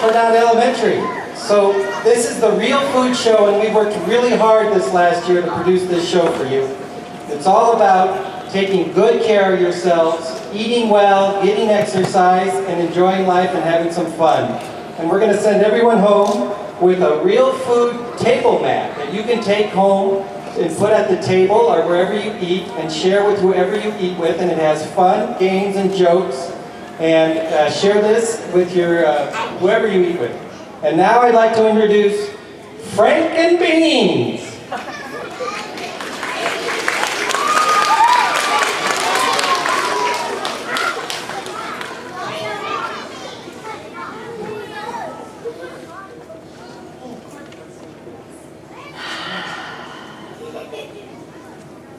Cordata Elementary. So this is the Real Food Show, and we've worked really hard this last year to produce this show for you. It's all about taking good care of yourselves, eating well, getting exercise, and enjoying life and having some fun. And we're going to send everyone home with a real food table mat that you can take home and put at the table or wherever you eat and share with whoever you eat with. And it has fun, games, and jokes. And share this with your whoever you eat with. And now I'd like to introduce Frank and Beans.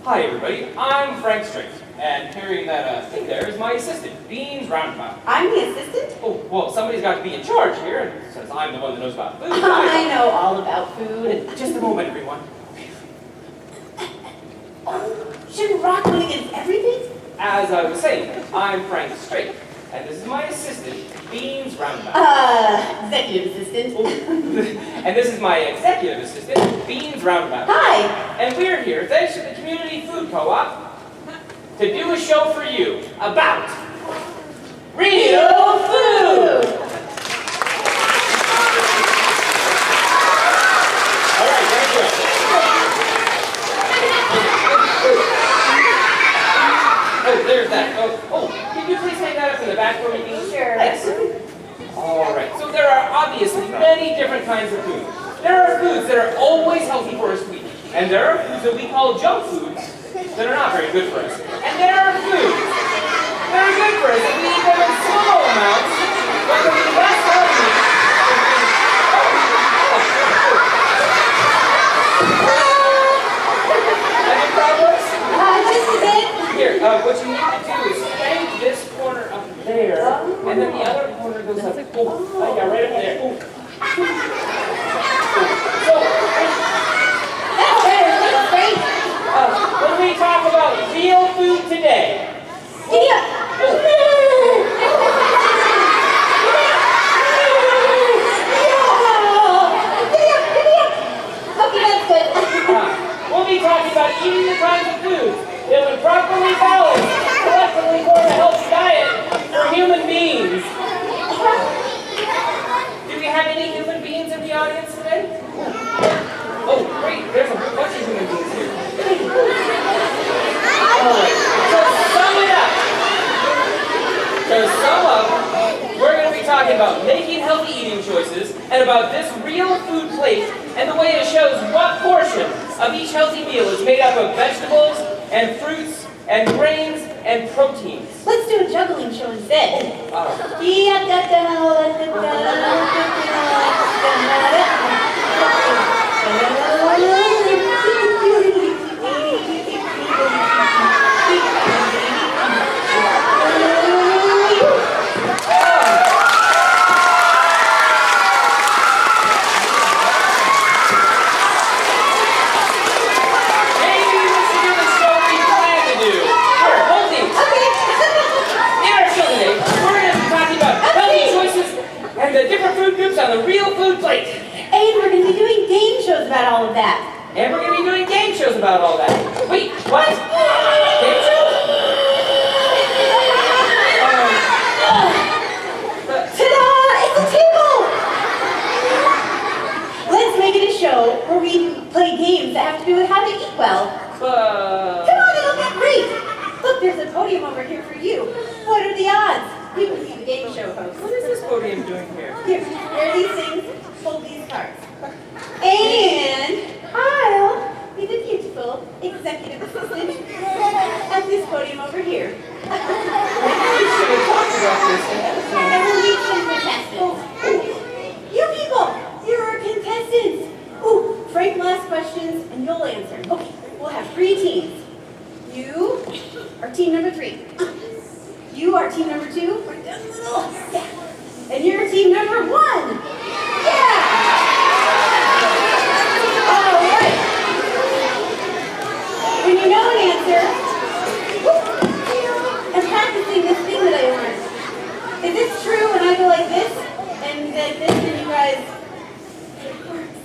Hi everybody, I'm Frank Straight, and carrying that thing there is my assistant, Beans Roundabout. I'm the assistant? Oh, well, somebody's got to be in charge here, and since I'm the one that knows about food, I know all about food. Just a moment, everyone. Oh, shouldn't rock one against everything? As I was saying, I'm Frank Straight, and this is my assistant, Beans Roundabout. Executive assistant. Oh, and this is my executive assistant, Beans Roundabout. Hi. And we're here, thanks to the Community Food Co-op, to do a show for you about real food! All right, thank you. Oh, there's that. Oh, can you please hang that up in the back for me, Dean? Sure. Thanks. All right, so there are obviously many different kinds of food. There are foods that are always healthy for us to eat, and there are foods that we call junk foods that are not very good for us. And there are foods that are good for us if we eat them in small amounts, but they'll be less healthy. Any problems? Just a bit. Here, what you need to do is crank this corner up there, and then the other corner goes up. Oh, yeah, right up there. So, That's better. That's great. when we talk about real food today, Giddy up. Okay, that's good. we'll be talking about eating the kinds of foods that would properly balance collectively form a healthy diet for human beings. Do we have any human beings in the audience today? Oh, great, there's a bunch of human beings here. Alright, so sum up, we're going to be talking about making healthy eating choices and about this real food plate and the way it shows what portion of each healthy meal is made up of vegetables and fruits and grains and proteins. Let's do a juggling show instead. The different food groups on the real food plate. And we're going to be doing game shows about all of that. And we're going to be doing game shows about all that. Wait, what? Game shows? Ta-da! It's a table! Let's make it a show where we play games that have to do with how to eat well. Come on, it'll be great! Look, there's a podium over here for you. What are the odds? You will be the game show host. What is this podium doing here? Here are these things. Hold these cards. And I'll be the beautiful executive assistant at this podium over here. We should have talked about this ahead of time. And we'll meet some contestants. You people, you're our contestants. Ooh, Frank will ask questions and you'll answer. Okay, we'll have 3 teams. You are team number 3. You are team number 2. We're down a little. Yeah. And you're team number 1. Yeah. All right. When you know an answer, I'm practicing this thing that I learned. Is this and you guys, it works.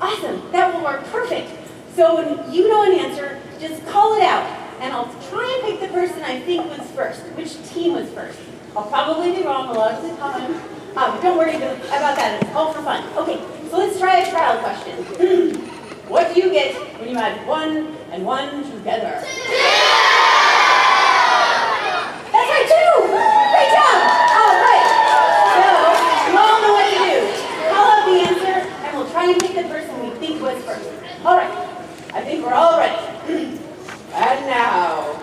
Awesome, that will work perfect. So when you know an answer, just call it out. And I'll try and pick the person I think was first, which team was first. I'll probably be wrong a lot of the time. But don't worry about that, it's all for fun. Okay, so let's try a trial question. What do you get when you add 1 and 1 together? That's right, 2! Great job! All right, so you all know what to do. Call out the answer, and we'll try and pick the person we think was first. All right, I think we're all ready. And now,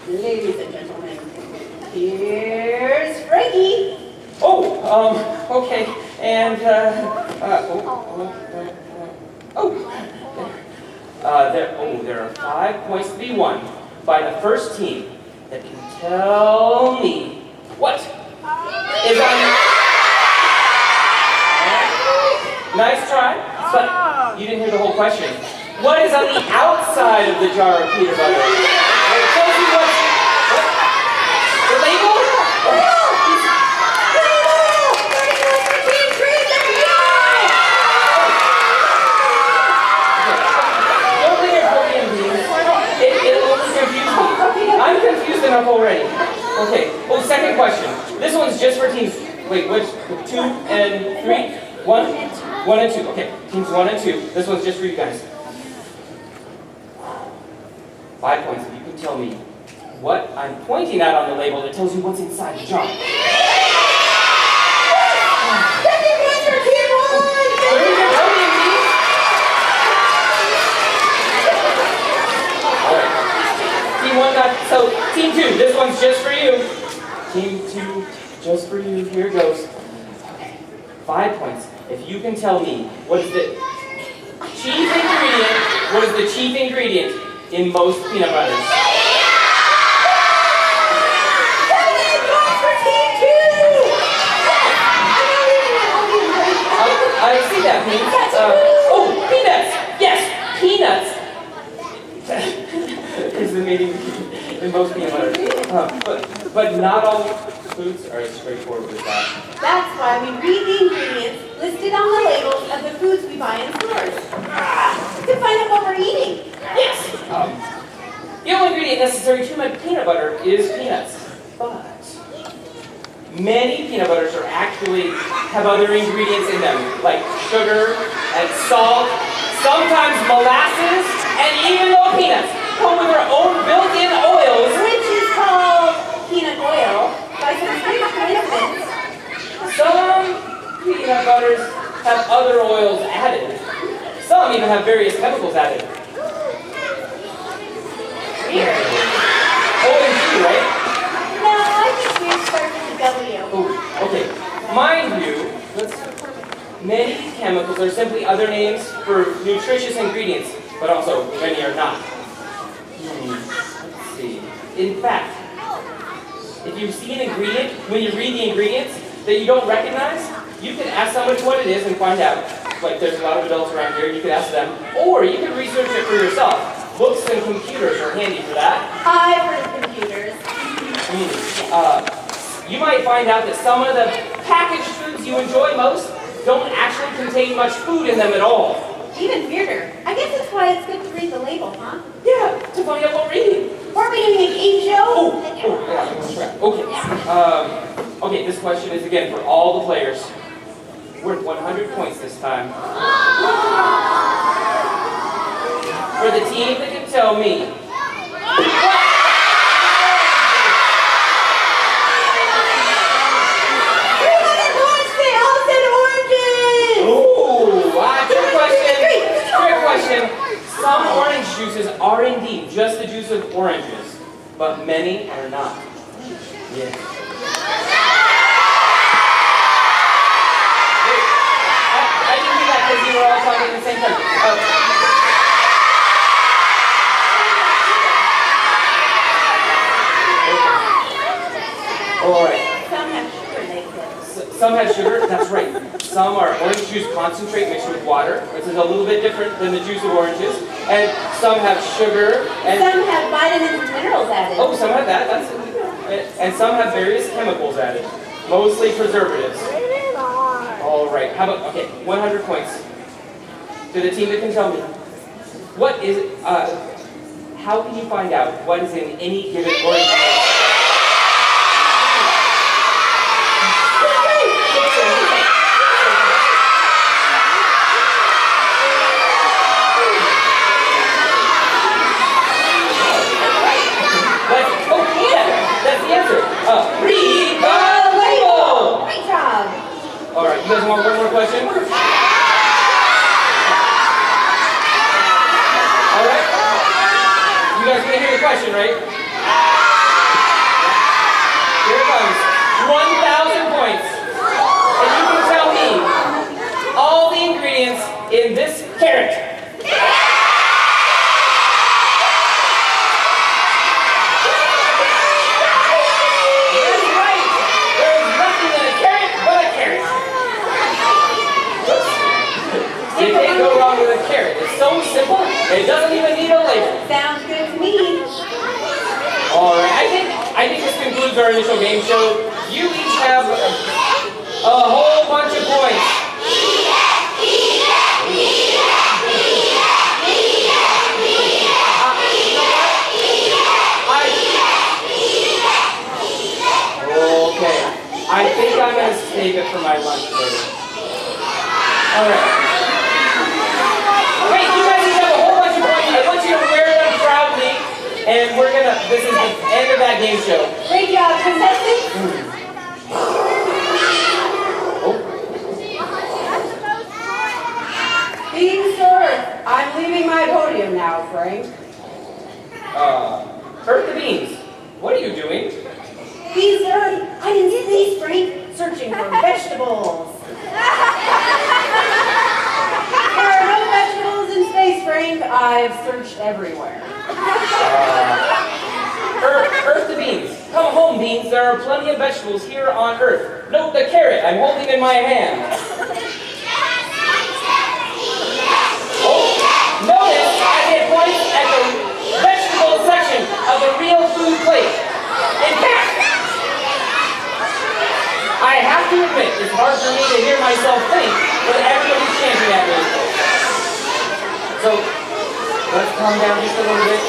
ladies and gentlemen, here's Frankie. Okay, and, there are 5 points to be won by the first team that can tell me what is on. Nice try, but you didn't hear the whole question. What is on the outside of the jar of peanut butter? It tells you what? The label? I'm confused enough already. Okay. Oh, second question. This one's just for teams. Wait, which? 2 and 3? 1 and 2. Okay. Teams 1 and 2. This one's just for you guys. 5 points. If you can tell me what I'm pointing at on the label that tells you what's inside the jar. So, Team 2, this one's just for you. Team 2, just for you. Here it goes. Okay, 5 points. If you can tell me what is the chief ingredient in most peanut butters? I see that, Pete. Peanuts! Yes, peanuts! Is the meaning in most peanut butter. But not all foods are as straightforward as that. That's why we read the ingredients listed on the labels of the foods we buy in stores. To find out what we're eating. Yes! The only ingredient necessary to make peanut butter is peanuts. But many peanut butters have other ingredients in them, like sugar and salt, sometimes molasses, and even though peanuts come with their own built-in oils, Which is called peanut oil by some strange coincidence. some peanut butters have other oils added. Some even have various chemicals added. Weird. O&G, right? No, I think weird starts with a W. Oh, okay. Mind you, many chemicals are simply other names for nutritious ingredients, but also many are not. Let's see. In fact, if you see an ingredient, when you read the ingredients that you don't recognize, you can ask somebody what it is and find out. Like, there's a lot of adults around here, you can ask them, or you can research it for yourself. Books and computers are handy for that. I've heard of computers. You might find out that some of the packaged foods you enjoy most don't actually contain much food in them at all. Even weirder. I guess that's why it's good to read the label, huh? Yeah, to find out what we're eating. Are we doing a game show? Okay. Okay, this question is again for all the players. Worth 100 points this time. For the team that can tell me. Some orange juices are indeed just the juice of oranges, but many are not. Yes. I didn't do that because you were all talking at the same time. All right. Some have sugar, that's right. Some are orange juice concentrate mixed with water, which is a little bit different than the juice of oranges. And some have sugar. And some have vitamins and minerals added. Oh, some have that. And some have various chemicals added, mostly preservatives. All right, how about, okay, 100 points to the team that can tell me. What is, how can you find out what is in any given orange? Read the label! Great job! All right, you guys want one more question? All right? You guys gonna hear the question, right? Here it comes. 1,000 points. And you can tell me all the ingredients in this carrot. So simple, it doesn't even need a label. Sounds good to me. All right, I think this concludes our initial game show. You each have a whole bunch of points. Okay, I think I'm going to save it for my lunch later. All right. Wait, you guys each have a whole bunch of points. I want you to wear them proudly. And we're gonna, this is the end of that game show. Great job, contestants. Being sir, I'm leaving my podium now, Frank. Earth the Beans, what are you doing? Being sir, I'm in space, Frank, searching for vegetables. There are no vegetables in space, Frank. I've searched everywhere. Earth the Beans. Come home, Beans. There are plenty of vegetables here on Earth. Note the carrot I'm holding in my hand. Oh, notice I get points at the vegetable section of the real food plate. In fact, I have to admit, it's hard for me to hear myself think when everybody's chanting at me. So, let's calm down just a little bit.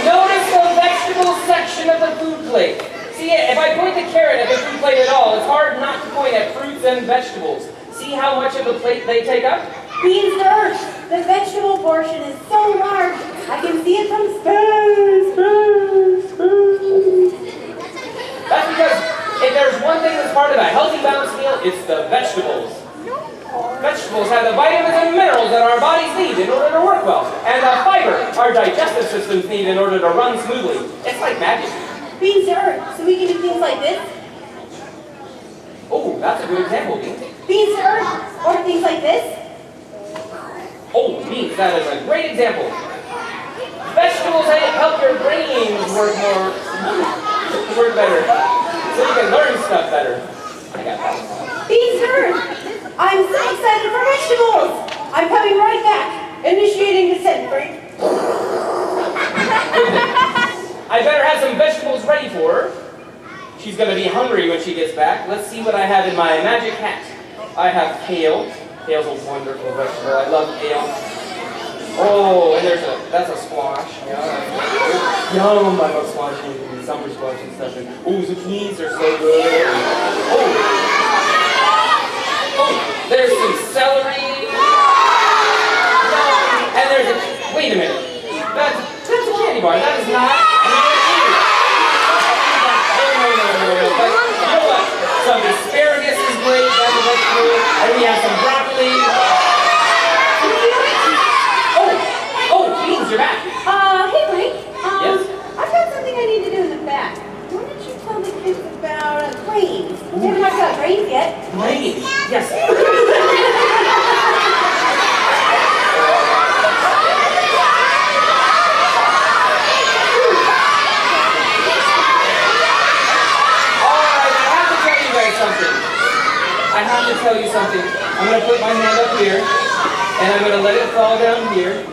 Notice the vegetable section of the food plate. See, if I point the carrot at the food plate at all, it's hard not to point at fruits and vegetables. See how much of the plate they take up? Beans Earth, the vegetable portion is so large, I can see it from space. That's because if there's one thing that's part of a healthy balanced meal, it's the vegetables. Vegetables have the vitamins and minerals that our bodies need in order to work well, and the fiber our digestive systems need in order to run smoothly. It's like magic. Beans Earth, so we can do things like this. Oh, that's a good example, Beans. Beans Earth, or things like this. Oh, Beans, that is a great example. Vegetables help your brains work better, so you can learn stuff better. I got that. Beans Earth, I'm so excited for vegetables. I'm coming right back, initiating descent, Frank. I better have some vegetables ready for her. She's going to be hungry when she gets back. Let's see what I have in my magic hat. I have kale. Kale's a wonderful vegetable. I love kale. Oh, and that's a squash. Yum, I love squash and summer squash and stuff. And, oh, zucchinis are so good. Oh, there's some celery. And there's a, wait a minute. That's a candy bar. That is not. But you know what? Some asparagus is great. That's a vegetable. And we have some broccoli. Beans, you're back. Hey, Frank. Yes? I've got something I need to do in the back. Why don't you tell the kids about brains? We haven't talked about brains yet. Brains? Yes. I have to tell you something. I'm going to put my hand up here, and I'm going to let it fall down here.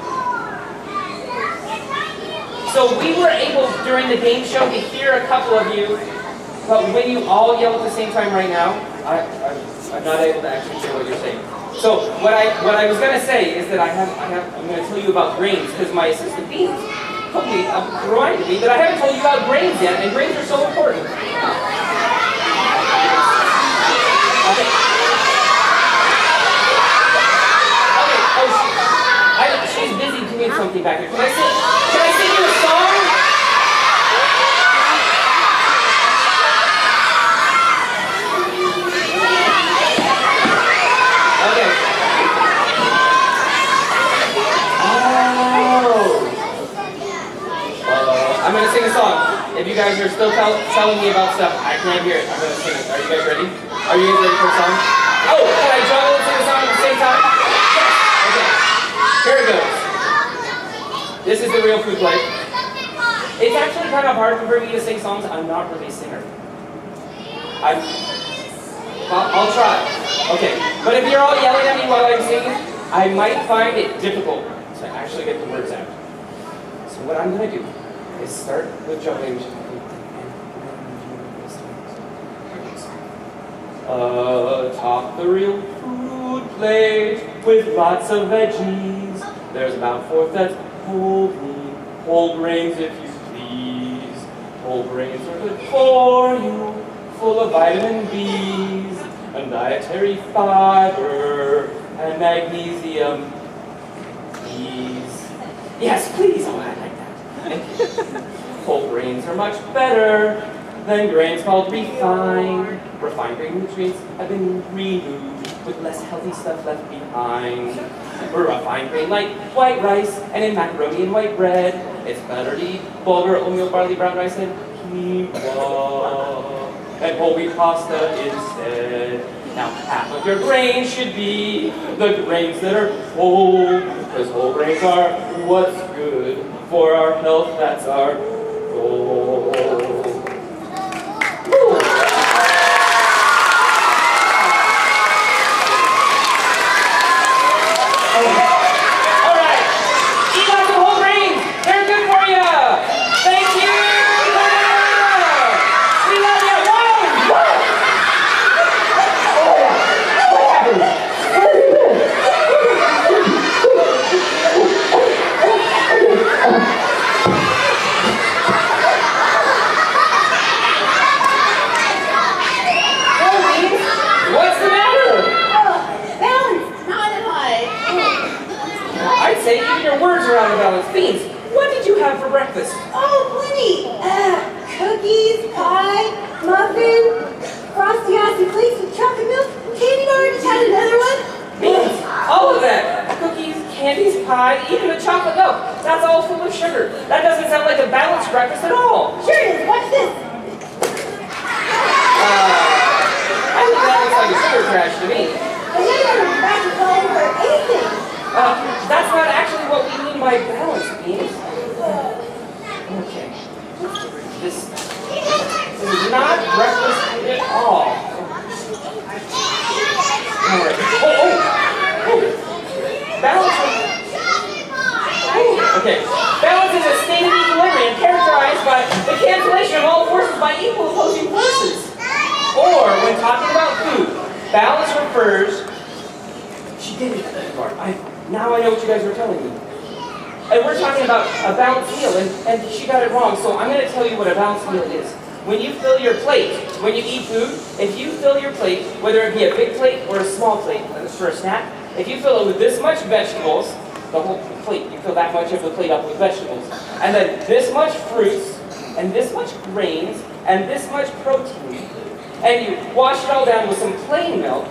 So we were able, during the game show, to hear a couple of you, but when you all yell at the same time right now, I'm not able to actually hear what you're saying. So what I was going to say is that I'm going to tell you about grains, because my assistant Beans reminded me that I haven't told you about grains yet, and grains are so important. Okay. She's busy doing something back here. Can I sing you a song? Okay. I'm going to sing a song. If you guys are still telling me about stuff, I can't hear it. I'm going to sing it. Are you guys ready? Are you guys ready for a song? Oh, can I juggle and sing a song at the same time? Yes. Okay. Here it goes. This is the real food plate. It's actually kind of hard for me to sing songs. I'm not really a singer. I'll try. Okay. But if you're all yelling at me while I'm singing, I might find it difficult to actually get the words out. So what I'm going to do is start with juggling. Atop the real food plate with lots of veggies. There's about 1/4 that's whole grains if you please. Whole grains are good for you, full of vitamin B's, and dietary fiber, and magnesium B's. Yes, please, oh, I like that. Whole grains are much better than grains called refined. Refined grain nutrients have been removed with less healthy stuff left behind. Refined grain like white rice and in macaroni and white bread. It's better to eat bulgur, oatmeal, barley, brown rice, and quinoa, and whole wheat pasta instead. Now, half of your grains should be the grains that are whole, because whole grains are what's good for our health. That's our goal. Beans, what did you have for breakfast? Oh, plenty. Cookies, pie, muffin, frosty icy flakes with chocolate milk, candy bar, just had another one. Beans, all of that. Cookies, candies, pie, even the chocolate milk. That's all full of sugar. That doesn't sound like a balanced breakfast at all. Sure it is. Watch this. I think that looks like a sugar crash to me. I never back to fall over anything. That's not actually what we mean by balance, Beans. Okay. This is not breakfast at all. Alright. Oh. Balance. Okay. Balance is a state of equilibrium characterized by the cancellation of all forces by equal opposing forces. Or, when talking about food, balance refers. She did it. Now I know what you guys were telling me. And we're talking about a balanced meal, and she got it wrong, so I'm going to tell you what a balanced meal is. When you fill your plate, when you eat food, if you fill your plate, whether it be a big plate or a small plate for a snack, if you fill it with this much vegetables, the whole plate, you fill that much of the plate up with vegetables, and then this much fruits, and this much grains, and this much protein, and you wash it all down with some plain milk,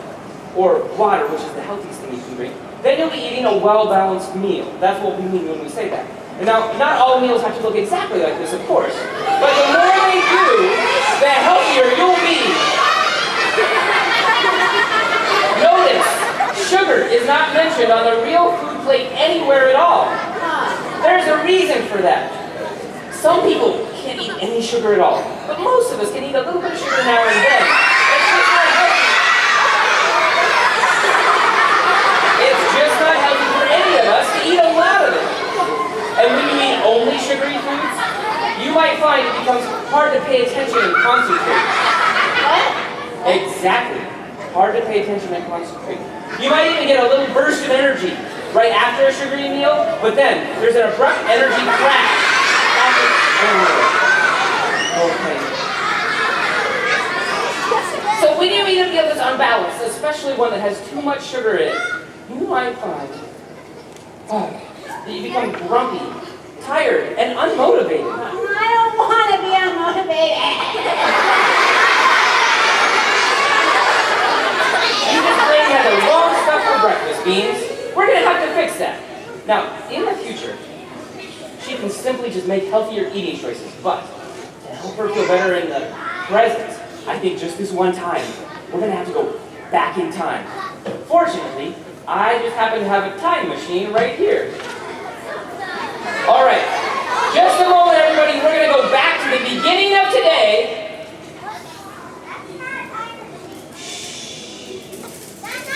or water, which is the healthiest thing you can drink, then you'll be eating a well-balanced meal. That's what we mean when we say that. And now, not all meals have to look exactly like this, of course, but the more they do, the healthier you'll be. Notice, sugar is not mentioned on the real food plate anywhere at all. There's a reason for that. Some people can't eat any sugar at all, but most of us can eat a little bit of sugar now and then. It's just not healthy for any of us to eat a lot of it. And when you eat only sugary foods, you might find it becomes hard to pay attention and concentrate. What? Exactly. Hard to pay attention and concentrate. You might even get a little burst of energy right after a sugary meal, but then there's an abrupt energy crash. Okay. So when you eat a meal that's unbalanced, especially one that has too much sugar in it, you might find that you become grumpy, tired, and unmotivated. I don't want to be unmotivated. You just really had the wrong stuff for breakfast, Beans. We're going to have to fix that. Now, in the future, she can simply just make healthier eating choices, but to help her feel better in the present, I think just this one time, we're going to have to go back in time. Fortunately, I just happen to have a time machine right here. All right, just a moment, everybody. We're going to go back to the beginning of today.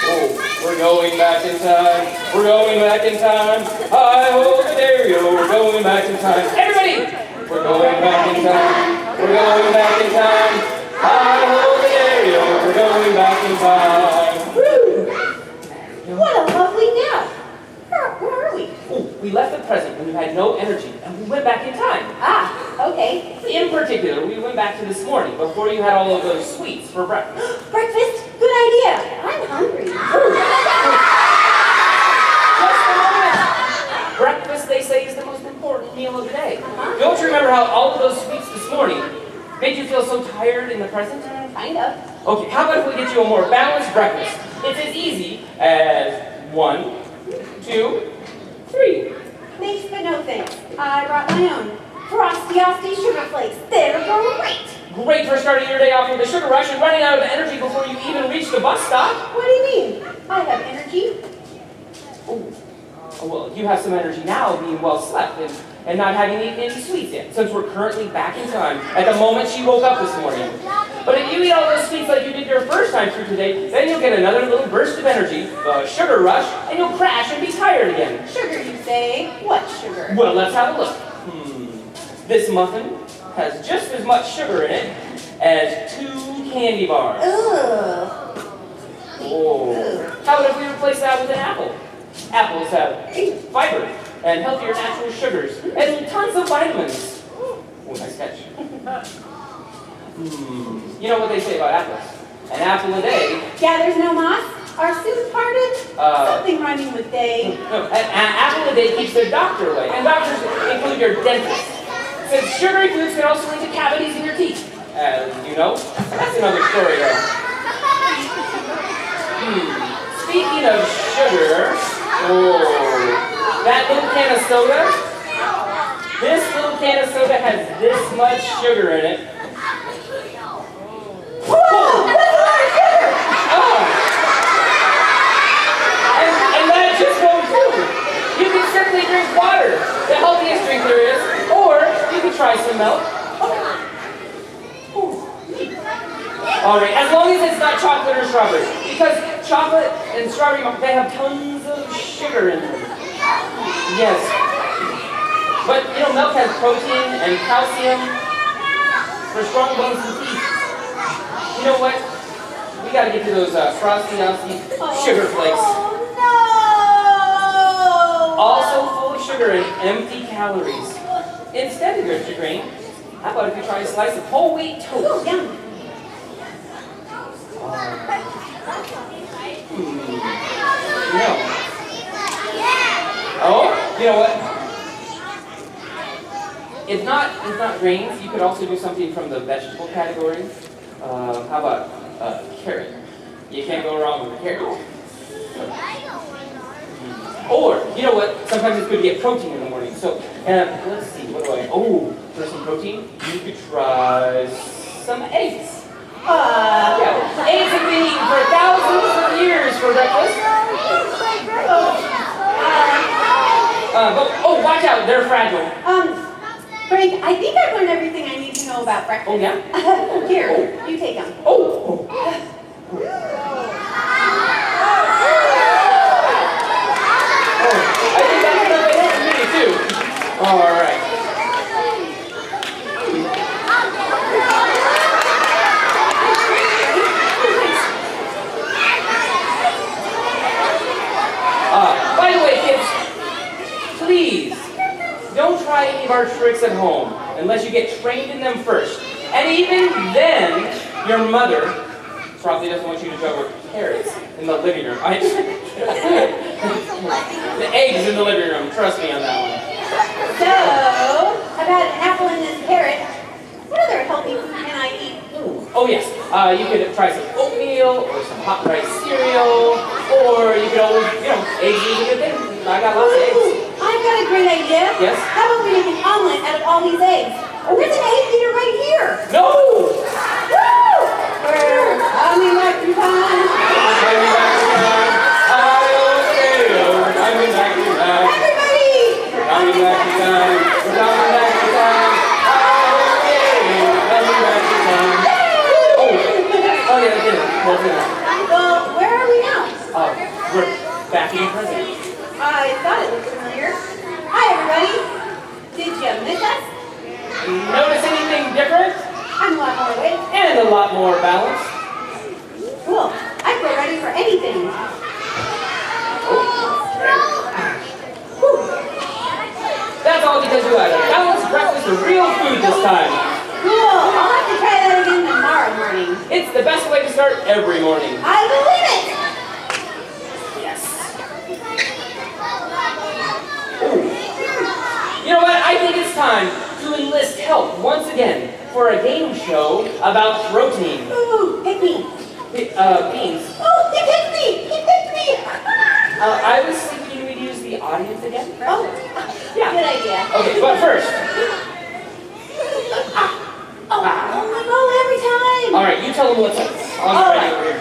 Oh, we're going back in time. We're going back in time. Hi, ho, stereo. We're going back in time. Everybody, we're going back in time. We're going back in time. Hi, ho, stereo. We're going back in time. Woo! What a lovely nap. Where are we? Oh, we left the present when you had no energy, and we went back in time. Ah, okay. In particular, we went back to this morning before you had all of those sweets for breakfast. Breakfast? Good idea. I'm hungry. Just a moment. Breakfast, they say, is the most important meal of the day. Don't you remember how all of those sweets this morning made you feel so tired in the present? Kind of. Okay, how about if we get you a more balanced breakfast? It's as easy as 1, 2, 3. Thanks, but no thanks. I brought my own. Frosty sugar flakes. They're great. Great for starting your day off with a sugar rush and running out of energy before you even reach the bus stop. What do you mean? I have energy. Oh, well, you have some energy now being well slept and not having eaten any sweets yet, since we're currently back in time at the moment she woke up this morning. But if you eat all those sweets like you did your first time through today, then you'll get another little burst of energy, a sugar rush, and you'll crash and be tired again. Sugar, you say? What sugar? Well, let's have a look. This muffin has just as much sugar in it as 2 candy bars. Ugh. Oh. How about if we replace that with an apple? Apples have fiber and healthier natural sugars and tons of vitamins. Oh, nice catch. You know what they say about apples? An apple a day. Gathers no moss. Are soon parted. Something rhyming with day. No, an apple a day keeps the doctor away, and doctors include your dentist. Since sugary foods can also lead to cavities in your teeth. As you know, that's another story though. Speaking of sugar, that little can of soda, this little can of soda has this much sugar in it. Whoa! That's a lot of sugar! And that just won't do. You can simply drink water, the healthiest drink there is, or you can try some milk. All right, as long as it's not chocolate or strawberry, because chocolate and strawberry, they have tons of sugar in them. Yes. But, you know, milk has protein and calcium for strong bones and teeth. You know what? We gotta get to those frosty sugar flakes. Oh, no! Also full of sugar and empty calories. Instead of your sugaring, how about if you try a slice of whole wheat toast? Oh, yum. No. Oh, you know what? It's not grains. You could also do something from the vegetable category. How about carrot? You can't go wrong with a carrot. Or, you know what? Sometimes it's good to get protein in the morning. So, let's see. What do I? Oh, for some protein, you could try some eggs. Yeah, eggs have been eaten for thousands of years for breakfast. But watch out, they're fragile. Frank, I think I've learned everything I need to know about breakfast. Oh, yeah? Here, you take them. Oh. I think that's enough for me, too. All right. tricks at home unless you get trained in them first. And even then, your mother probably doesn't want you to juggle carrots in the living room. The eggs in the living room, trust me on that one. So, I've had an apple and this carrot. What other healthy food can I eat? Oh yes, you could try some oatmeal or some hot rice cereal, or you could always, eggs is a good thing. I got lots of eggs. I've got a great idea. Yes? How about we make an omelet out of all these eggs? Oh, there's an egg eater right here. No! Woo! We're coming back in time. Coming back to town. Coming back to town. Everybody! Coming back to town. We're coming back to town. Coming back to town. Oh yeah, that's it. Well, where are we now? We're back in the present. I thought it looked familiar. Hi, everybody. Did you miss us? Notice anything different? I'm a lot more awake. And a lot more balanced. Cool. I feel ready for anything. That's all because you had a balanced breakfast of real food this time. Cool. I'll have to try that again tomorrow morning. It's the best way to start every morning. I believe it. Yes. You know what? I think it's time to enlist help once again for a game show about protein. Ooh, pick me. Beans. Oh, he picked me. He picked me. I was thinking we'd use the audience again. Oh, Yeah. good idea. Okay, but first. Oh my God, every time. All right, you tell them what's up. All right. Over here.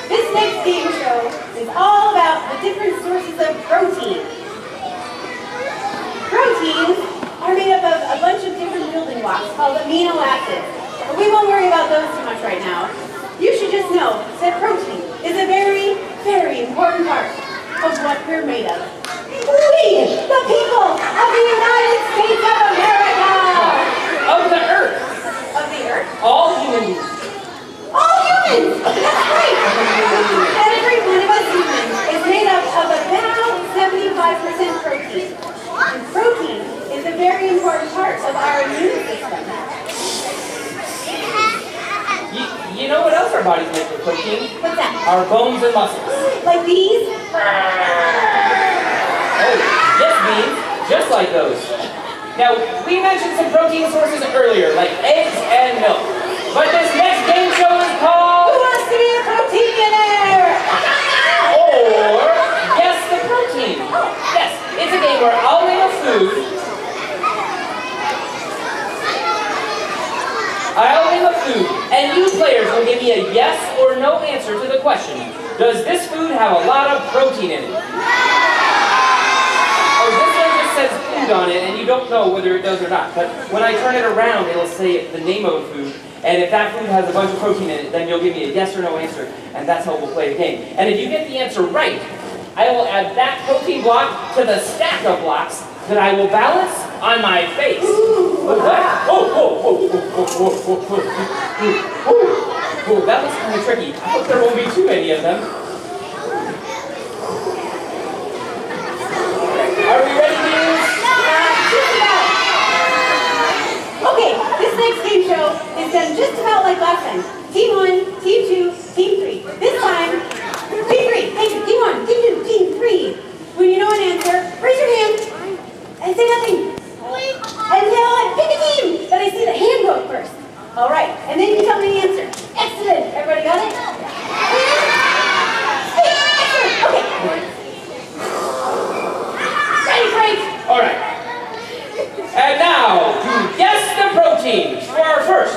This next game show is all about the different sources of protein. Proteins are made up of a bunch of different building blocks called amino acids. But we won't worry about those too much right now. You should just know that protein is a very, very important part of what we're made of. We, the people of the United States of America! Of the earth. Of the earth? All human beings. All humans! That's right! Every one of us humans is made up of about 75% protein. And protein is a very important part of our immune system. You know what else our body's made of protein? What's that? Our bones and muscles. Like these? Oh, yes, beans. Just like those. Now, we mentioned some protein sources earlier, like eggs and milk. But this next game show is called... Who wants to be a proteinionaire? Or Guess the Protein. Yes, it's a game where I'll name a food. I'll name a food, and you players will give me a yes or no answer to the question. Does this food have a lot of protein in it? Oh, this one just says food on it, and you don't know whether it does or not. But when I turn it around, it'll say the name of a food. And if that food has a bunch of protein in it, then you'll give me a yes or no answer, and that's how we'll play the game. And if you get the answer right, I will add that protein block to the stack of blocks that I will balance on my face. What? Oh, that looks kind of tricky. I hope there won't be too many of them. Are we ready, dudes? Just about. Okay, this next game show is done just about like last time. Team 1, Team 2, Team 3. This time, Team 3. Thank you. Team 1, Team 2, Team 3. When you know an answer, raise your hand and say nothing. Until I pick a team, but I see the hand go up first. All right, and then you tell me the answer. Excellent. Everybody got it? Excellent. Okay. Ready, Frank? All right. And now, to guess the protein for our first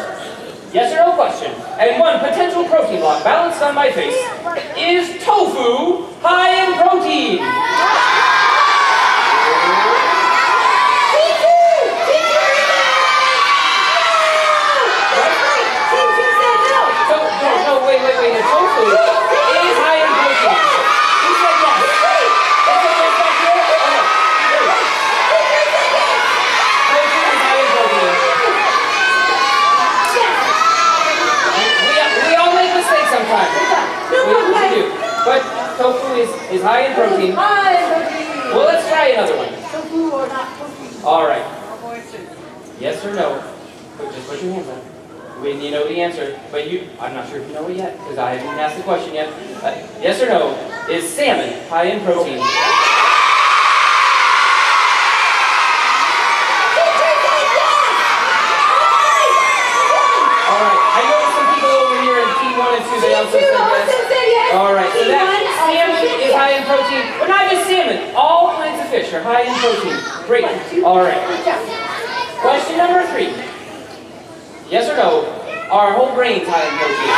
yes or no question, and one potential protein block balanced on my face, is tofu high in protein? Wait. The tofu is high in protein. Who said yes? That's a yes back here? Oh, no. Protein is high in protein. We all make mistakes sometimes. We do. But tofu is high in protein. High in protein. Well, let's try another one. Tofu or not tofu? All right. Yes or no? Just put your hands up. When you know the answer, but I'm not sure if you know it yet, because I haven't even asked the question yet. Yes or no, is salmon high in protein? Alright, I know some people over here in T1 and 2, they also said yes. Alright, so that salmon is high in protein, but not just salmon. All kinds of fish are high in protein. Great. Alright. Question number 3. Yes or no, are whole grains high in protein?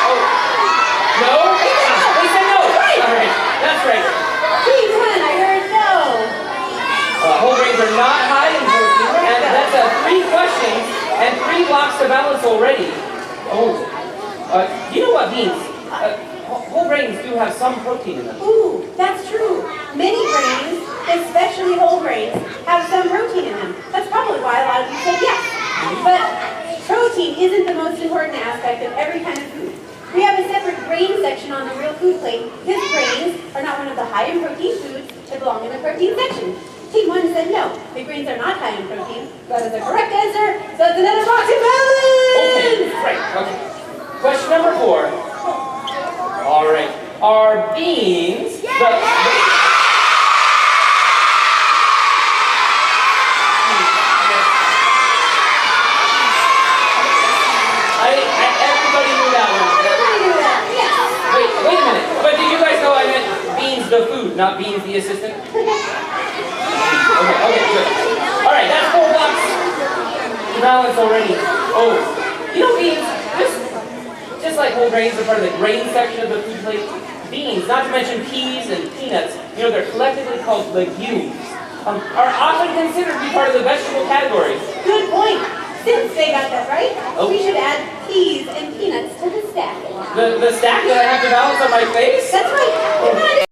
Oh, no? They said no. Alright, that's right. T1, I heard no. Whole grains are not high in protein, and that's 3 questions and 3 blocks to balance already. Oh, you know what beans? Whole grains do have some protein in them. Ooh, that's true. Many grains, especially whole grains, have some protein in them. That's probably why a lot of you said yes. But protein isn't the most important aspect of every kind of food. We have a separate grain section on the real food plate because grains are not one of the high in protein foods that belong in the protein section. Team 1 said no, the grains are not high in protein. That is the correct answer, so it's another box of balance! Okay, great, okay. Question number 4. All right. Are beans everybody knew that one. Everybody knew that, yes. Wait a minute. But did you guys know I meant beans the food, not beans the assistant? Okay, good. All right, that's 4 blocks to balance already. Oh, you know beans, just like whole grains are part of the grain section of the food plate, beans, not to mention peas and peanuts, they're collectively called legumes, are often considered to be part of the vegetable category. Good point. Since they got that right, we should add peas and peanuts to the stack. The stack that I have to balance on my face? That's right. Come on in.